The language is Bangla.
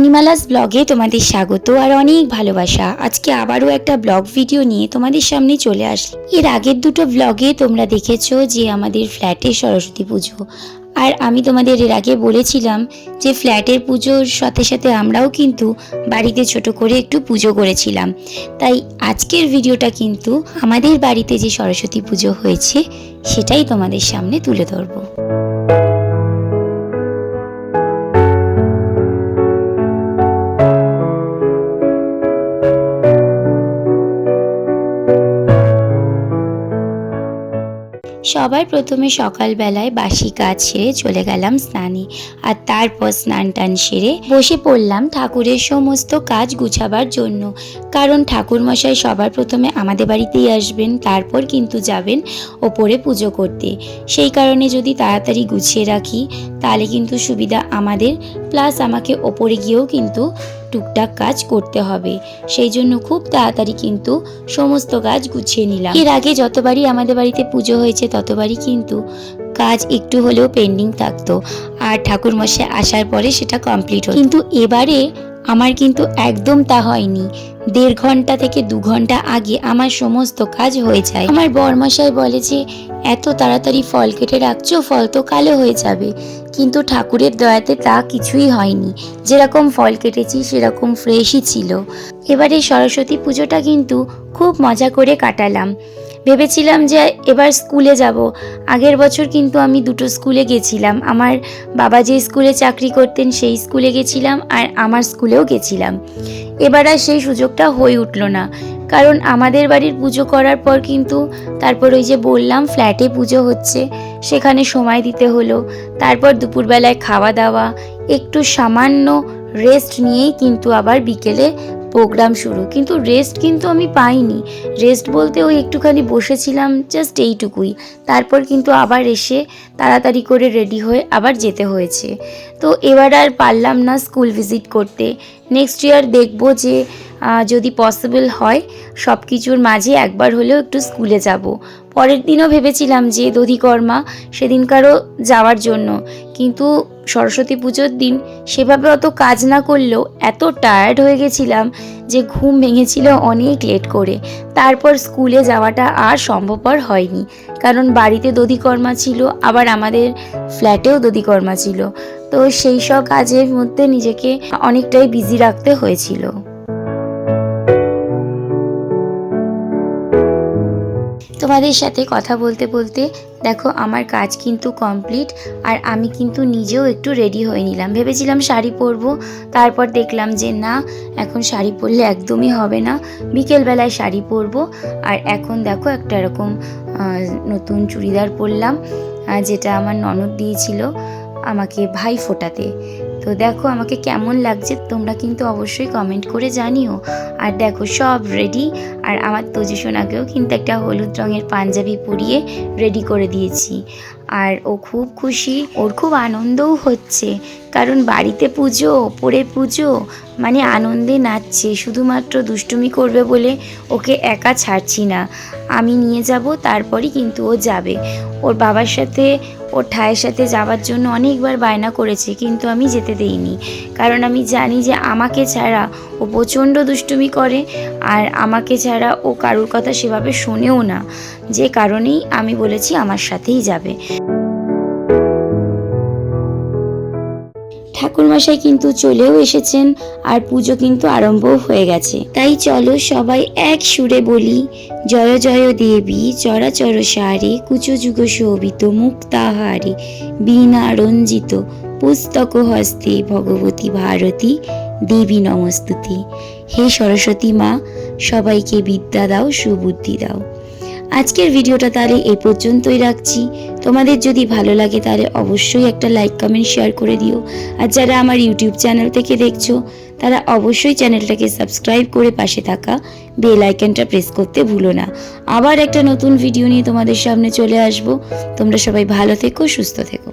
মণিমালাস ব্লগে তোমাদের স্বাগত আর অনেক ভালোবাসা। আজকে আবারও একটা ব্লগ ভিডিও নিয়ে তোমাদের সামনে চলে আসলাম। এর আগের দুটো ব্লগে তোমরা দেখেছো যে আমাদের ফ্ল্যাটে সরস্বতী পুজো, আর আমি তোমাদের এর আগে বলেছিলাম যে ফ্ল্যাটের পুজোর সাথে সাথে আমরাও কিন্তু বাড়িতে ছোট করে একটু পুজো করেছিলাম। তাই আজকের ভিডিওটা কিন্তু আমাদের বাড়িতে যে সরস্বতী পুজো হয়েছে সেটাই তোমাদের সামনে তুলে ধরবো। সবার প্রথমে সকালবেলায় বাসি কাজ সেরে চলে গেলাম স্নানে, আর তারপর স্নান টান সেরে বসে পড়লাম ঠাকুরের সমস্ত কাজ গুছাবার জন্য। কারণ ঠাকুরমশাই সবার প্রথমে আমাদের বাড়িতেই আসবেন, তারপর কিন্তু যাবেন ওপরে পুজো করতে। সেই কারণে যদি তাড়াতাড়ি গুছিয়ে রাখি তাহলে কিন্তু সুবিধা আমাদের, প্লাস আমাকে ওপরে গিয়েও কিন্তু টুকটাক কাজ করতে হবে। সেই জন্য খুব তাড়াতাড়ি কিন্তু সমস্ত কাজ গুছিয়ে নিলাম। এর আগে যতবারই আমাদের বাড়িতে পুজো হয়েছে ততবারই কিন্তু কাজ একটু হলেও পেন্ডিং থাকতো, আর ঠাকুরমশাই আসার পরে সেটা কমপ্লিট হতো। কিন্তু এবারে আমার কিন্তু একদম তা হয়নি। 1.5 ঘন্টা থেকে 2 ঘন্টা আগে আমার সমস্ত কাজ হয়ে যায়। আমার বরমশাই বলে যে এত তাড়াতাড়ি ফল কেটে রাখছো, ফল তো কালো হয়ে যাবে। কিন্তু ঠাকুরের দয়াতে তা কিছুই হয়নি, যেরকম ফল কেটেছি সেরকম ফ্রেশই ছিল। এবারে সরস্বতী পুজোটা কিন্তু খুব মজা করে কাটালাম। ভেবেছিলাম যে এবার স্কুলে যাব। আগের বছর কিন্তু আমি 2টো স্কুলে গেছিলাম। আমার বাবা যে স্কুলে চাকরি করতেন সেই স্কুলে গেছিলাম, আর আমার স্কুলেও গেছিলাম। এবার আর সেই সুযোগটা হয়ে উঠল না, কারণ আমাদের বাড়ির পুজো করার পর কিন্তু তারপর ওই যে বললাম ফ্ল্যাটে পুজো হচ্ছে, সেখানে সময় দিতে হলো। তারপর দুপুরবেলায় খাওয়া দাওয়া, একটু সামান্য রেস্ট নিয়েই কিন্তু আবার বিকেলে প্রোগ্রাম শুরু। কিন্তু রেস্ট কিন্তু আমি পাইনি। রেস্ট বলতে ওই একটুখানি বসেছিলাম, জাস্ট এইটুকুই। তারপর কিন্তু আবার এসে তাড়াতাড়ি করে রেডি হয়ে আবার যেতে হয়েছে। তো এবার আর পারলাম না স্কুল ভিজিট করতে। নেক্সট ইয়ার দেখবো যে যদি পসিবল হয় সব কিছুর মাঝে একবার হলেও একটু স্কুলে যাব। পরের দিনও ভেবেছিলাম যে দধিকর্মা সেদিনকারও যাওয়ার জন্য, কিন্তু সরস্বতী পুজোর দিন সেভাবে অত কাজ না করলেও এত টায়ার্ড হয়ে গেছিলাম যে ঘুম ভেঙেছিল অনেক লেট করে। তারপর স্কুলে যাওয়াটা আর সম্ভবপর হয়নি, কারণ বাড়িতে দধিকর্মা ছিল, আবার আমাদের ফ্ল্যাটেও দধিকর্মা ছিল। তো সেই সব কাজের মধ্যে নিজেকে অনেকটাই বিজি রাখতে হয়েছিল। তোমাদের সাথে কথা বলতে বলতে দেখো আমার কাজ কিন্তু কমপ্লিট, আর আমি কিন্তু নিজেও একটু রেডি হয়ে নিলাম। ভেবেছিলাম শাড়ি পরবো, তারপর দেখলাম যে না, এখন শাড়ি পরলে একদমই হবে না, বিকেলবেলায় শাড়ি পরবো। আর এখন দেখো একটা এরকম নতুন চুড়িদার পরলাম, যেটা আমার ননদ দিয়েছিল আমাকে ভাই ফোটাতে। তো দেখো আমাকে কেমন লাগছে তোমরা কিন্তু অবশ্যই কমেন্ট করে জানিও। আর দেখো সব রেডি, আর আমার তোজো সোনাকেও কিন্তু একটা হলুদ রঙের পাঞ্জাবি পরিয়ে রেডি করে দিয়েছি। আর ও খুব খুশি, ওর খুব আনন্দও হচ্ছে, কারণ বাড়িতে পুজো, ওপরে পুজো, মানে আনন্দে নাচছে। শুধুমাত্র দুষ্টুমি করবে বলে ওকে একা ছাড়ছি না, আমি নিয়ে যাব, তারপরই কিন্তু ও যাবে। ওর বাবার সাথে, ওর ঠায়ের সাথে যাওয়ার জন্য অনেকবার বায়না করেছে, কিন্তু আমি যেতে দেইনি। কারণ আমি জানি যে আমাকে ছাড়া ও প্রচণ্ড দুষ্টুমি করে, আর আমাকে ছাড়া ও কারোর কথা সেভাবে শোনেও না। যে কারণেই আমি বলেছি আমার সাথেই যাবে। ঠাকুরমশাই কিন্তু চলেও এসেছেন, আর পুজো কিন্তু আরম্ভও হয়ে গেছে। তাই চলো সবাই এক সুরে বলি, জয় জয় দেবী চরাচর সারে, কুচযুগ শোভিত মুক্তাহারে, বীণা রঞ্জিত পুস্তক হস্তে, ভগবতী ভারতী দেবী নমস্তুতে। হে সরস্বতী মা, সবাইকে বিদ্যা দাও, সুবুদ্ধি দাও। আজকের ভিডিওটা তাহলে এই পর্যন্তই রাখছি। তোমাদের যদি ভালো লাগে তাহলে অবশ্যই একটা লাইক, কমেন্ট, শেয়ার করে দিও। আর যারা আমার ইউটিউব চ্যানেল থেকে দেখছো তারা অবশ্যই চ্যানেলটাকে সাবস্ক্রাইব করে পাশে থাকা বেল আইকনটা প্রেস করতে ভুলো না। আবার একটা নতুন ভিডিও নিয়ে তোমাদের সামনে চলে আসবো। তোমরা সবাই ভালো থেকো, সুস্থ থেকো।